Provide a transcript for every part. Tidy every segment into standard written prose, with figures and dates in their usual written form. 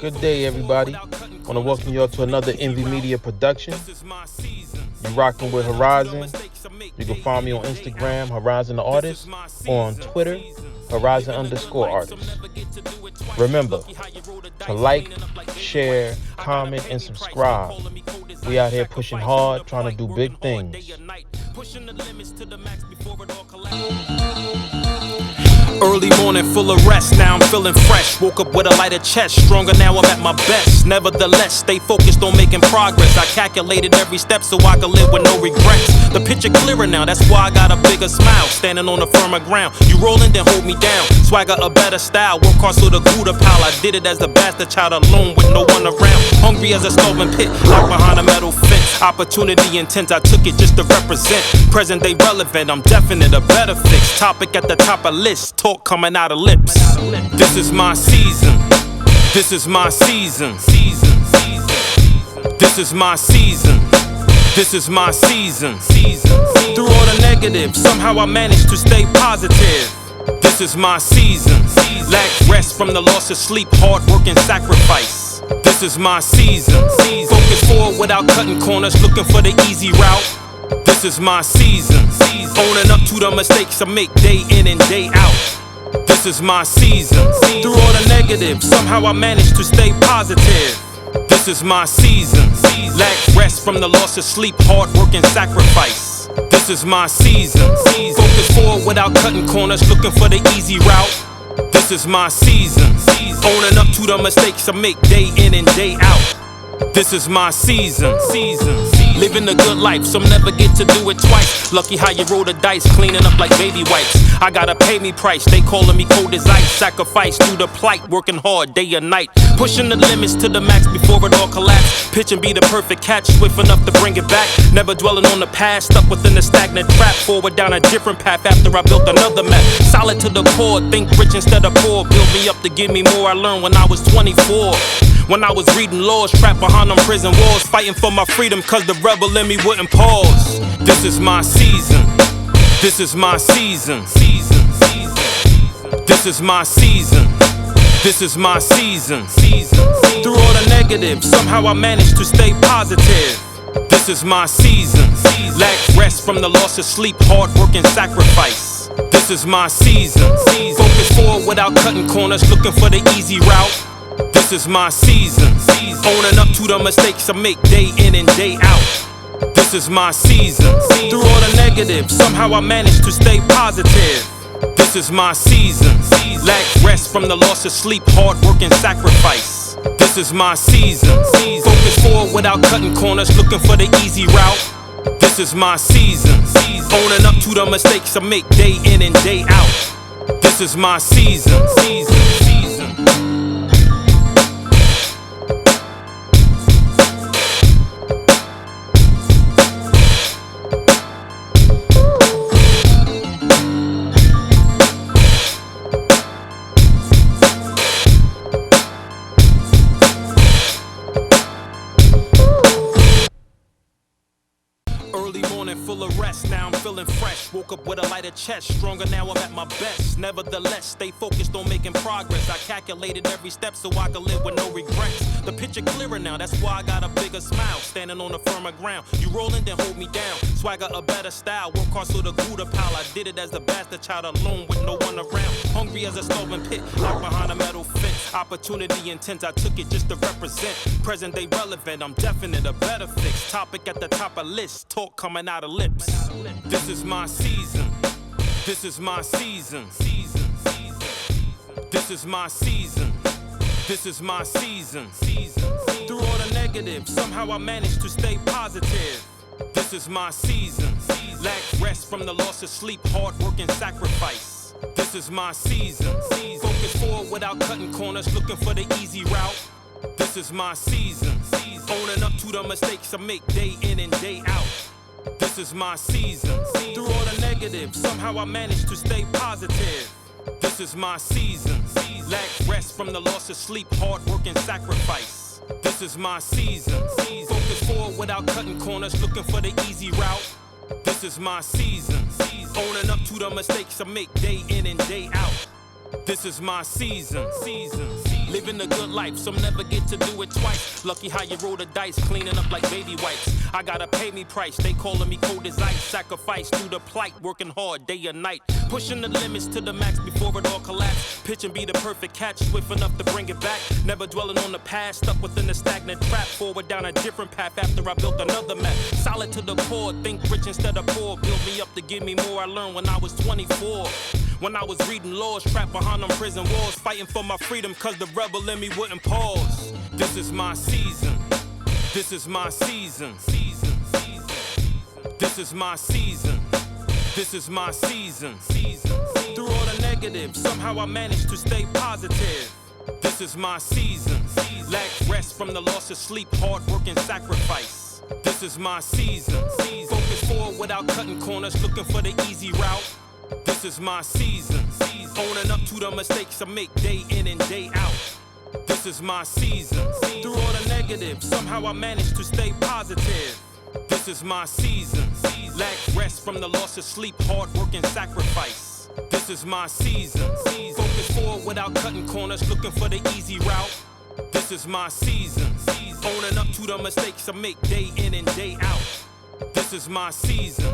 Good day, everybody. I want to welcome you all to another Envy Media production. You're rocking with Horizon. You can find me on Instagram, Horizon the Artist, or on Twitter, Horizon_Artist. Remember to like, share, comment, and subscribe. We out here pushing hard, trying to do big things. Early morning full of rest, now I'm feeling fresh. Woke up with a lighter chest, stronger now I'm at my best. Nevertheless, stay focused on making progress. I calculated every step so I could live with no regrets. The picture clearer now, that's why I got a bigger smile. Standing on a firmer ground, you rolling then hold me down. Swagger a better style, work hard so the Gouda pile. I did it as the bastard child alone with no one around. Hungry as a starving pit, locked behind a metal fence. Opportunity intense, I took it just to represent. Present day relevant, I'm definite, a better fix. Topic at the top of list, talk coming out of lips. This is my season. This is my season. This is my season. This is my season. Through all the negatives, somehow I managed to stay positive. This is my season. Lack rest from the loss of sleep, hard work and sacrifice. This is my season. Focus forward without cutting corners, looking for the easy route. This is my season. Owning up to the mistakes I make day in and day out. This is my season. Through all the negatives, somehow I managed to stay positive. This is my season. Lack rest from the loss of sleep, hard work and sacrifice. This is my season. Focus forward without cutting corners, looking for the easy route. This is my season. Owning up to the mistakes I make day in and day out. This is my season. Living a good life, some never get to do it twice. Lucky how you roll the dice, cleaning up like baby wipes. I gotta pay me price, they calling me cold as ice. Sacrifice through the plight, working hard day and night. Pushing the limits to the max before it all collapse. Pitch and be the perfect catch, swift enough to bring it back. Never dwelling on the past, stuck within a stagnant trap. Forward down a different path after I built another map. Solid to the core, think rich instead of poor. Build me up to give me more, I learned when I was 24. When I was reading laws, trapped behind them prison walls, fighting for my freedom cause the rebel in me wouldn't pause. This is my season. This is my season. This is my season. This is my season. Through all the negatives, somehow I managed to stay positive. This is my season. Lack rest from the loss of sleep, hard work and sacrifice. This is my season. Focus forward without cutting corners, looking for the easy route. This is my season. Owning up to the mistakes I make day in and day out. This is my season. Through all the negatives, somehow I managed to stay positive. This is my season. Lack rest from the loss of sleep, hard work and sacrifice. This is my season. Focus forward without cutting corners, looking for the easy route. This is my season. Owning up to the mistakes I make day in and day out. This is my season. Early morning full of rest, now I'm feeling fresh. Woke up with a lighter chest, stronger now I'm at my best. Nevertheless, stay focused on making progress. I calculated every step so I could live with no regrets. The picture clearer now, that's why I got a bigger smile. Standing on a firmer ground, you rolling then hold me down. Swagger a better style, work hard so the Gouda pile. I did it as the bastard child alone with no one around. Hungry as a starving pit, locked behind a metal fence. Opportunity intense, I took it just to represent. Present day relevant, I'm definite, a better fix. Topic at the top of list, talk coming out of lips. This is my season. This is my season. This is my season. This is my season. Through all the negatives, somehow I managed to stay positive. This is my season. Lack rest from the loss of sleep, hard work and sacrifice. This is my season. Focus forward without cutting corners, looking for the easy route. This is my season. Owning up to the mistakes I make day in and day out. This is my season. Through all the negatives, somehow I managed to stay positive. This is my season. Lack rest from the loss of sleep, hard work and sacrifice. This is my season. Focus forward without cutting corners, looking for the easy route. This is my season. Owning up to the mistakes I make day in and day out. This is my season. Living a good life, some never get to do it twice. Lucky how you roll the dice, cleaning up like baby wipes. I gotta pay me price, they calling me cold as ice. Sacrifice through the plight, working hard day and night. Pushing the limits to the max before it all collapse. Pitch and be the perfect catch, swift enough to bring it back. Never dwelling on the past, stuck within a stagnant trap. Forward down a different path after I built another map. Solid to the core, think rich instead of poor. Build me up to give me more I learned when I was 24. When I was reading laws, trapped behind them prison walls, fighting for my freedom cause the rebel in me wouldn't pause. This is my season. This is my season. This is my season. This is my season. Through all the negatives, somehow I managed to stay positive. This is my season. Lack rest from the loss of sleep, hard work and sacrifice. This is my season. Focus forward without cutting corners, looking for the easy route. This is my season. Owning up to the mistakes I make day in and day out. This is my season. Through all the negatives, somehow I managed to stay positive. This is my season. Lack rest from the loss of sleep, hard work and sacrifice. This is my season. Focus forward without cutting corners, looking for the easy route. This is my season. Owning up to the mistakes I make day in and day out. This is my season.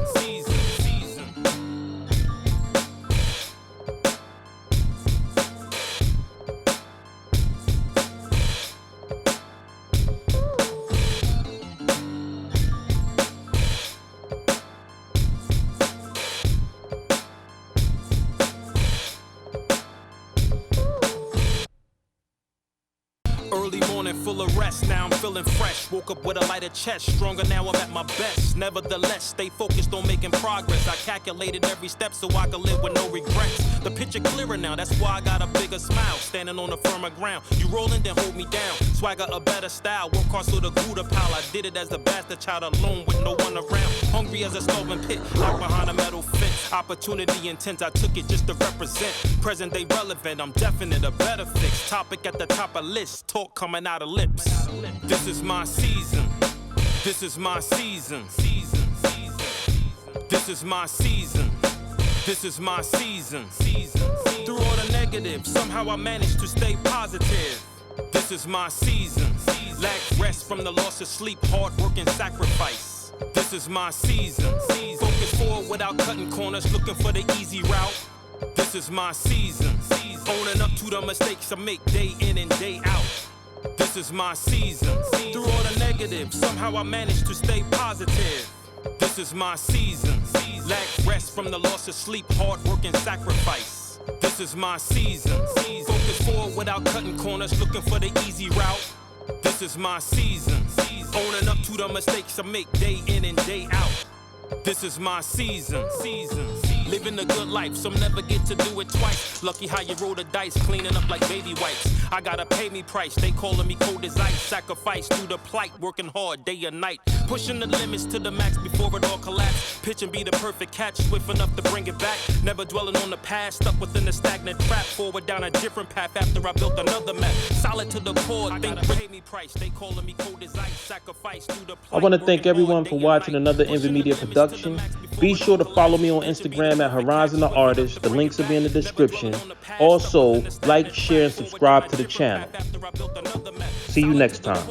Early morning full of rest, now I'm feeling fresh. Woke up with a lighter chest, stronger now I'm at my best. Nevertheless, stay focused on making progress. I calculated every step so I could live with no regrets. The picture clearer now, that's why I got a bigger smile. Standing on a firmer ground, you rolling then hold me down. Swagger a better style, work hard so the Gouda pile. I did it as a bastard child alone with no one around. Hungry as a starving pit, locked behind a metal fence. Opportunity intense, I took it just to represent. Present day relevant, I'm definite, a better fix. Topic at the top of list, talk coming out of lips. This is my season. This is my season. This is my season. This is my season. Through all the negatives, somehow I managed to stay positive. This is my season. Lack rest from the loss of sleep, hard work and sacrifice. This is my season. Focus forward without cutting corners, looking for the easy route. This is my season. Owning up to the mistakes I make day in and day out. This is my season. Through all the negatives, somehow I managed to stay positive. This is my season. Lack rest from the loss of sleep, hard work and sacrifice. This is my season. Focus forward without cutting corners, looking for the easy route. This is my season. Owning up to the mistakes I make day in and day out. This is my season. Living a good life, some never get to do it twice. Lucky how you roll the dice, cleaning up like baby wipes. I gotta pay me price, they calling me cold as ice. Sacrifice through the plight, working hard day and night. Pushing the limits to the max before it all collapse. Pitch and be the perfect catch, swift enough to bring it back. Never dwelling on the past, stuck within a stagnant trap. Forward down a different path after I built another map. Solid to the core, I gotta pay me price, they calling me cold as ice. Sacrifice through the plight. I want to thank everyone for watching another Envy Media production. Be sure to follow me on Instagram at Horizon the Artist. The links will be in the description. Also, like, share, and subscribe to the channel. See you next time.